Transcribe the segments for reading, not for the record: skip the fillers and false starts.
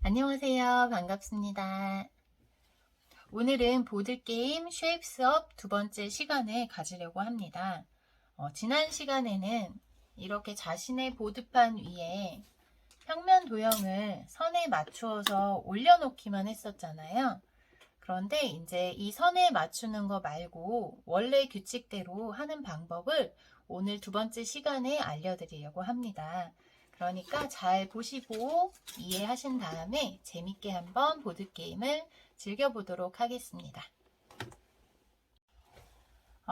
안녕하세요. 반갑습니다. 오늘은 보드게임 쉐입스업 두 번째 시간을 가지려고 합니다. 지난 시간에는 이렇게 자신의 보드판 위에 평면 도형을 선에 맞추어서 올려놓기만 했었잖아요. 그런데 이제 이 선에 맞추는 거 말고 원래 규칙대로 하는 방법을 오늘 두 번째 시간에 알려드리려고 합니다. 그러니까 잘 보시고 이해하신 다음에 재밌게 한번 보드게임을 즐겨보도록 하겠습니다.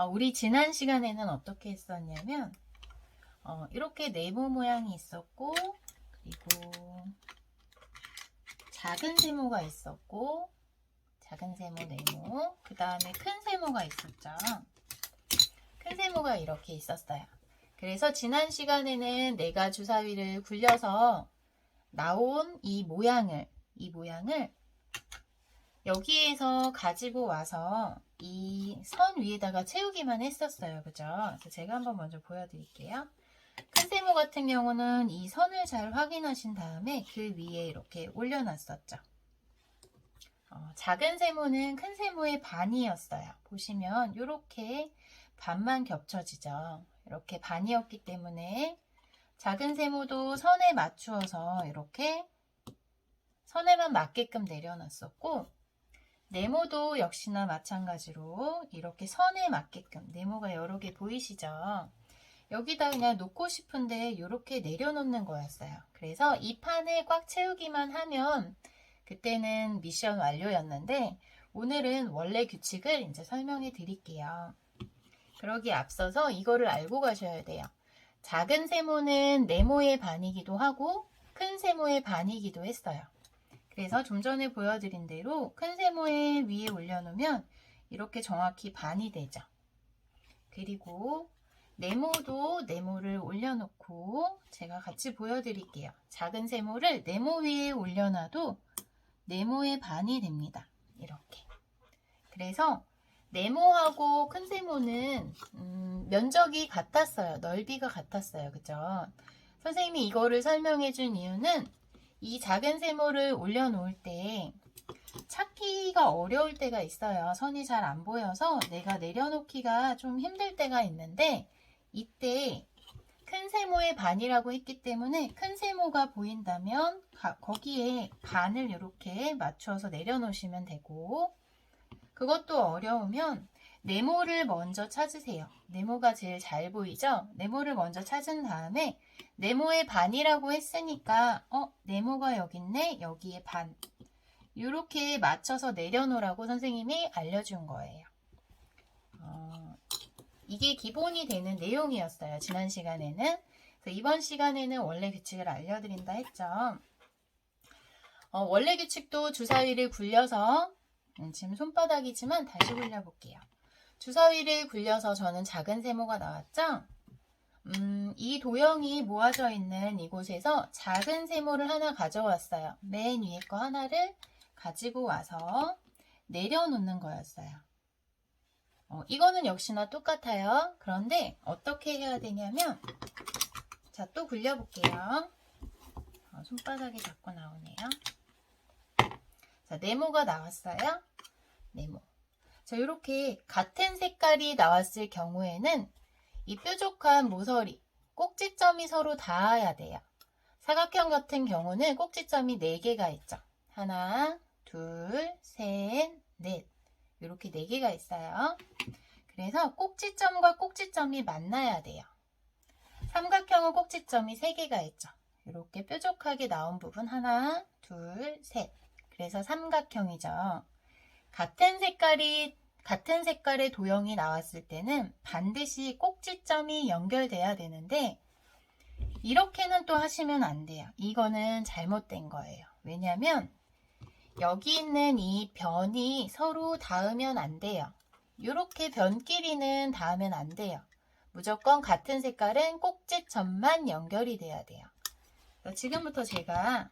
우리 지난 시간에는 어떻게 했었냐면 이렇게 네모 모양이 있었고, 그리고 작은 세모가 있었고, 작은 세모 네모, 그 다음에 큰 세모가 있었죠. 큰 세모가 이렇게 있었어요. 그래서 지난 시간에는 내가 주사위를 굴려서 나온 이 모양을 여기에서 가지고 와서 이 선 위에다가 채우기만 했었어요. 그죠? 그래서 제가 한번 먼저 보여드릴게요. 큰 세모 같은 경우는 이 선을 잘 확인하신 다음에 그 위에 이렇게 올려놨었죠. 작은 세모는 큰 세모의 반이었어요. 보시면 이렇게 반만 겹쳐지죠. 이렇게 반이었기 때문에 작은 세모도 선에 맞추어서 이렇게 선에만 맞게끔 내려놨었고, 네모도 역시나 마찬가지로 이렇게 선에 맞게끔, 네모가 여러 개 보이시죠? 여기다 그냥 놓고 싶은데 이렇게 내려놓는 거였어요. 그래서 이 판을 꽉 채우기만 하면 그때는 미션 완료였는데, 오늘은 원래 규칙을 이제 설명해 드릴게요. 그러기에 앞서서 이거를 알고 가셔야 돼요. 작은 세모는 네모의 반이기도 하고 큰 세모의 반이기도 했어요. 그래서 좀 전에 보여드린 대로 큰 세모에 위에 올려놓으면 이렇게 정확히 반이 되죠. 그리고 네모도 네모를 올려놓고 제가 같이 보여드릴게요. 작은 세모를 네모 위에 올려놔도 네모의 반이 됩니다. 이렇게. 그래서 네모하고 큰 세모는 면적이 같았어요. 넓이가 같았어요. 그죠? 선생님이 이거를 설명해 준 이유는 이 작은 세모를 올려놓을 때 찾기가 어려울 때가 있어요. 선이 잘 안 보여서 내가 내려놓기가 좀 힘들 때가 있는데, 이때 큰 세모의 반이라고 했기 때문에 큰 세모가 보인다면 거기에 반을 이렇게 맞추어서 내려놓으시면 되고, 그것도 어려우면 네모를 먼저 찾으세요. 네모가 제일 잘 보이죠? 네모를 먼저 찾은 다음에 네모의 반이라고 했으니까 네모가 여기 있네. 여기에 반. 이렇게 맞춰서 내려놓으라고 선생님이 알려준 거예요. 이게 기본이 되는 내용이었어요. 지난 시간에는. 그래서 이번 시간에는 원래 규칙을 알려드린다 했죠. 원래 규칙도 주사위를 굴려서 지금 손바닥이지만 다시 굴려볼게요. 주사위를 굴려서 저는 작은 세모가 나왔죠? 이 도형이 모아져 있는 이곳에서 작은 세모를 하나 가져왔어요. 맨 위에 거 하나를 가지고 와서 내려놓는 거였어요. 이거는 역시나 똑같아요. 그런데 어떻게 해야 되냐면, 자, 또 굴려볼게요. 손바닥이 자꾸 나오네요. 자, 네모가 나왔어요. 네모. 자, 이렇게 같은 색깔이 나왔을 경우에는 이 뾰족한 모서리, 꼭지점이 서로 닿아야 돼요. 사각형 같은 경우는 꼭지점이 4개가 있죠. 하나, 둘, 셋, 넷. 이렇게 4개가 있어요. 그래서 꼭지점과 꼭지점이 만나야 돼요. 삼각형은 꼭지점이 3개가 있죠. 이렇게 뾰족하게 나온 부분 하나, 둘, 셋. 그래서 삼각형이죠. 같은 색깔의 도형이 나왔을 때는 반드시 꼭지점이 연결돼야 되는데, 이렇게는 또 하시면 안 돼요. 이거는 잘못된 거예요. 왜냐하면 여기 있는 이 변이 서로 닿으면 안 돼요. 이렇게 변끼리는 닿으면 안 돼요. 무조건 같은 색깔은 꼭지점만 연결이 돼야 돼요. 지금부터 제가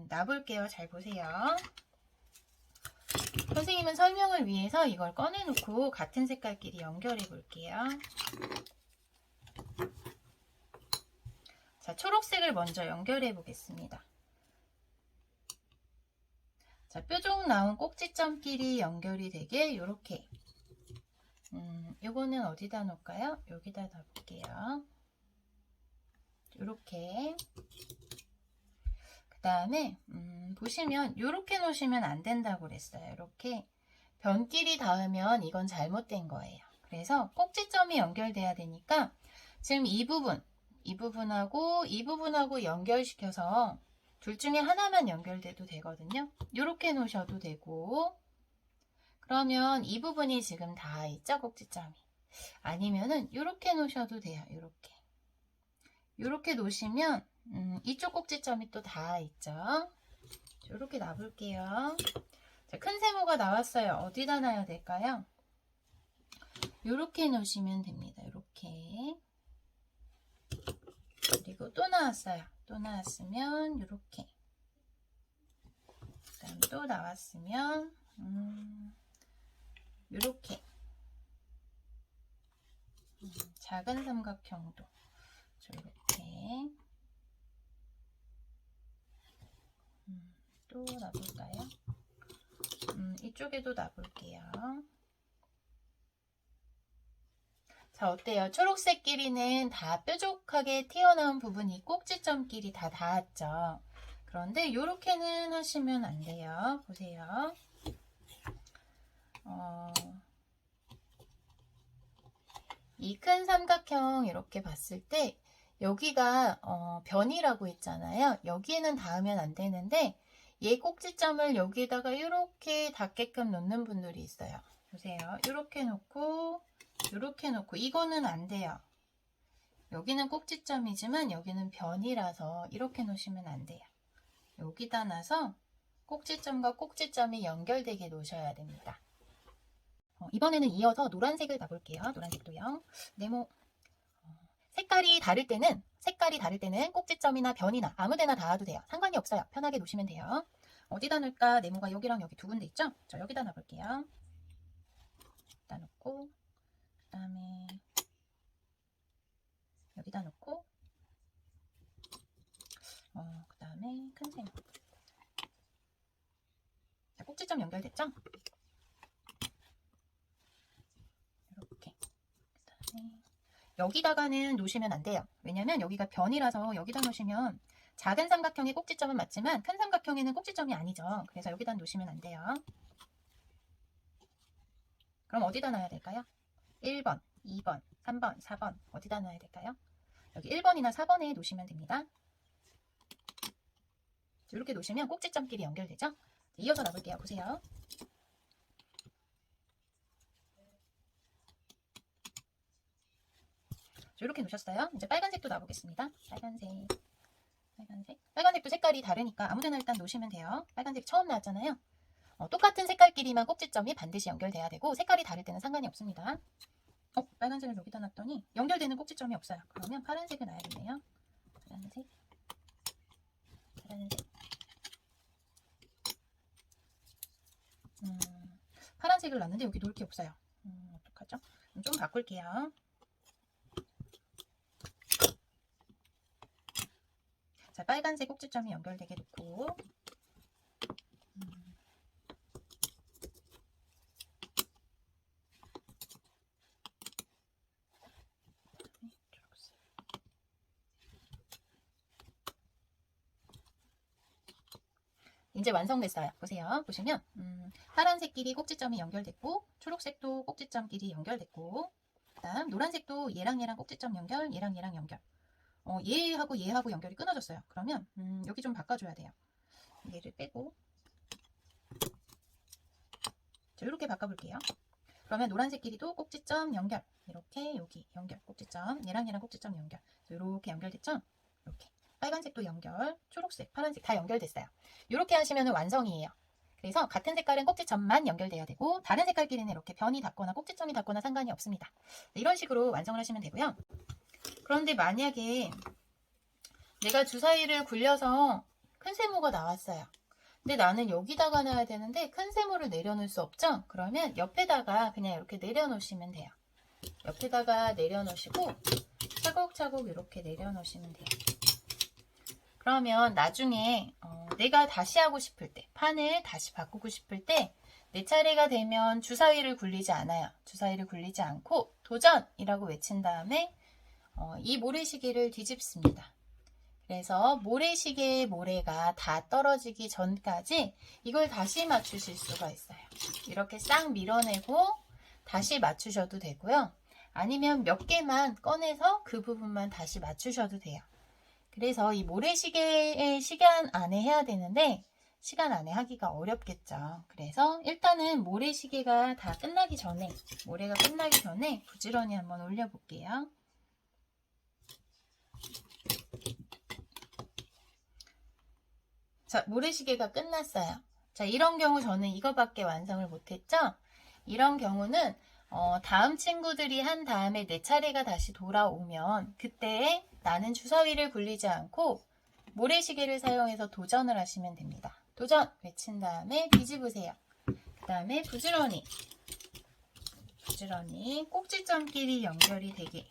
놔볼게요. 잘 보세요. 선생님은 설명을 위해서 이걸 꺼내놓고 같은 색깔끼리 연결해 볼게요. 자, 초록색을 먼저 연결해 보겠습니다. 자, 뾰족 나온 꼭지점끼리 연결이 되게 요렇게. 요거는 어디다 놓을까요? 여기다 놔볼게요. 요렇게. 그 다음에 보시면 요렇게 놓으시면 안 된다고 그랬어요. 이렇게 변끼리 닿으면 이건 잘못된 거예요. 그래서 꼭지점이 연결돼야 되니까 지금 이 부분하고 연결시켜서 둘 중에 하나만 연결돼도 되거든요. 요렇게 놓으셔도 되고, 그러면 이 부분이 지금 다 있죠, 꼭지점이. 아니면은 요렇게 놓으셔도 돼요. 요렇게 놓으시면 이쪽 꼭지점이 또 다 있죠. 요렇게 놔볼게요. 자, 큰 세모가 나왔어요. 어디다 놔야 될까요? 요렇게 놓으시면 됩니다. 요렇게. 그리고 또 나왔어요. 또 나왔으면 요렇게. 그 다음 또 나왔으면 요렇게. 작은 삼각형도 이렇게. 또 놔볼까요? 이쪽에도 놔볼게요. 자, 어때요? 초록색 끼리는 다 뾰족하게 튀어나온 부분이 꼭지점끼리 다 닿았죠. 그런데 이렇게는 하시면 안 돼요. 보세요. 이 큰 삼각형 이렇게 봤을 때 여기가 변이라고 했잖아요. 여기에는 닿으면 안 되는데 얘 꼭지점을 여기다가 이렇게 닿게끔 놓는 분들이 있어요. 보세요. 이렇게 놓고 이렇게 놓고 이거는 안 돼요. 여기는 꼭지점이지만 여기는 변이라서 이렇게 놓으시면 안 돼요. 여기다 놔서 꼭지점과 꼭지점이 연결되게 놓으셔야 됩니다. 이번에는 이어서 노란색을 놔볼게요. 노란색도요. 네모. 색깔이 다를 때는 꼭지점이나 변이나 아무데나 닿아도 돼요. 상관이 없어요. 편하게 놓으시면 돼요. 어디다 놓을까? 네모가 여기랑 여기 두 군데 있죠? 저 여기다 놔볼게요. 여기다 놓고 그 다음에 여기다 놓고 그 다음에 큰 세모. 자, 꼭지점 연결됐죠? 이렇게. 그다음에 여기다가는 놓으시면 안 돼요. 왜냐면 여기가 변이라서 여기다 놓으시면 작은 삼각형의 꼭지점은 맞지만 큰 삼각형에는 꼭지점이 아니죠. 그래서 여기다 놓으시면 안 돼요. 그럼 어디다 놔야 될까요? 1번, 2번, 3번, 4번 어디다 놔야 될까요? 여기 1번이나 4번에 놓으시면 됩니다. 이렇게 놓으시면 꼭지점끼리 연결되죠? 이어서 놔볼게요. 보세요. 이렇게 놓으셨어요. 이제 빨간색도 놔보겠습니다. 빨간색도 색깔이 다르니까 아무데나 일단 놓으시면 돼요. 빨간색 처음 나왔잖아요. 똑같은 색깔끼리만 꼭지점이 반드시 연결돼야 되고 색깔이 다를 때는 상관이 없습니다. 빨간색을 여기다 놨더니 연결되는 꼭지점이 없어요. 그러면 파란색을 놔야겠네요. 파란색. 파란색을 놨는데 여기 놓을 게 없어요. 어떡하죠? 좀 바꿀게요. 자, 빨간색 꼭지점이 연결되게 놓고 이제 완성됐어요. 보세요. 보시면 파란색끼리 꼭지점이 연결됐고 초록색도 꼭지점끼리 연결됐고 그다음 노란색도 얘랑 꼭지점 연결, 얘랑 연결. 얘하고 연결이 끊어졌어요. 그러면 여기 좀 바꿔줘야 돼요. 얘를 빼고 자, 이렇게 바꿔볼게요. 그러면 노란색끼리도 꼭지점 연결 이렇게 여기 연결 꼭지점 얘랑 꼭지점 연결 이렇게 연결됐죠? 이렇게 빨간색도 연결 초록색 파란색 다 연결됐어요. 이렇게 하시면 완성이에요. 그래서 같은 색깔은 꼭지점만 연결돼야 되고 다른 색깔끼리는 이렇게 변이 닿거나 꼭지점이 닿거나 상관이 없습니다. 이런 식으로 완성을 하시면 되고요. 그런데 만약에 내가 주사위를 굴려서 큰 세모가 나왔어요. 근데 나는 여기다가 놔야 되는데 큰 세모를 내려놓을 수 없죠? 그러면 옆에다가 그냥 이렇게 내려놓으시면 돼요. 옆에다가 내려놓으시고 차곡차곡 이렇게 내려놓으시면 돼요. 그러면 나중에 내가 다시 하고 싶을 때, 판을 다시 바꾸고 싶을 때 내 차례가 되면 주사위를 굴리지 않아요. 주사위를 굴리지 않고 도전이라고 외친 다음에 이 모래시계를 뒤집습니다. 그래서 모래시계의 모래가 다 떨어지기 전까지 이걸 다시 맞추실 수가 있어요. 이렇게 싹 밀어내고 다시 맞추셔도 되고요. 아니면 몇 개만 꺼내서 그 부분만 다시 맞추셔도 돼요. 그래서 이 모래시계의 시간 안에 해야 되는데 시간 안에 하기가 어렵겠죠. 그래서 일단은 모래시계가 다 끝나기 전에, 모래가 끝나기 전에 부지런히 한번 올려볼게요. 자, 모래시계가 끝났어요. 자, 이런 경우 저는 이거밖에 완성을 못했죠? 이런 경우는 다음 친구들이 한 다음에 내 차례가 다시 돌아오면 그때 나는 주사위를 굴리지 않고 모래시계를 사용해서 도전을 하시면 됩니다. 도전 외친 다음에 뒤집으세요. 그 다음에 부지런히 꼭지점끼리 연결이 되게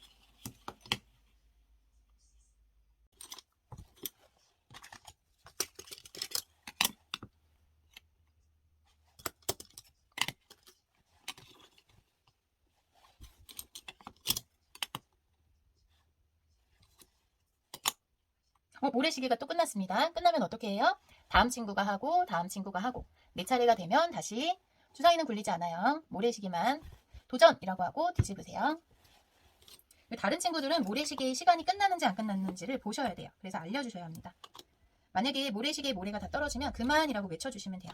모래시계가 또 끝났습니다. 끝나면 어떻게 해요? 다음 친구가 하고 다음 친구가 하고 내 차례가 되면 다시 주사위는 굴리지 않아요. 모래시계만 도전이라고 하고 뒤집으세요. 다른 친구들은 모래시계의 시간이 끝났는지 안 끝났는지를 보셔야 돼요. 그래서 알려주셔야 합니다. 만약에 모래시계의 모래가 다 떨어지면 그만이라고 외쳐주시면 돼요.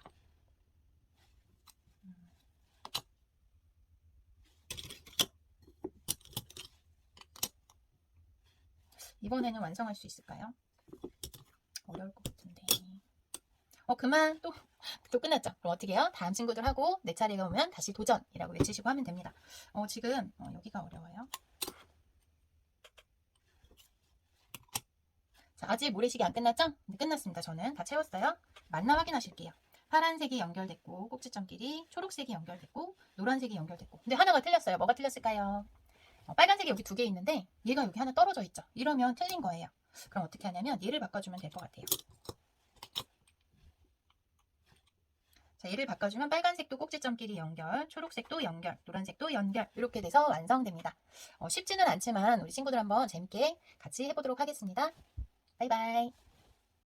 이번에는 완성할 수 있을까요? 어려울 것 같은데. 그만 또 끝났죠. 그럼 어떻게 해요? 다음 친구들 하고 내 차례가 오면 다시 도전이라고 외치시고 하면 됩니다. 지금 여기가 어려워요. 자, 아직 모래시계 안 끝났죠? 네, 끝났습니다. 저는 다 채웠어요. 맞나 확인하실게요. 파란색이 연결됐고 꼭지점끼리 초록색이 연결됐고 노란색이 연결됐고 근데 하나가 틀렸어요. 뭐가 틀렸을까요? 빨간색이 여기 2개 있는데 얘가 여기 하나 떨어져 있죠. 이러면 틀린 거예요. 그럼 어떻게 하냐면 얘를 바꿔주면 될 것 같아요. 자, 얘를 바꿔주면 빨간색도 꼭지점끼리 연결, 초록색도 연결, 노란색도 연결 이렇게 돼서 완성됩니다. 쉽지는 않지만 우리 친구들 한번 재밌게 같이 해보도록 하겠습니다. 바이바이.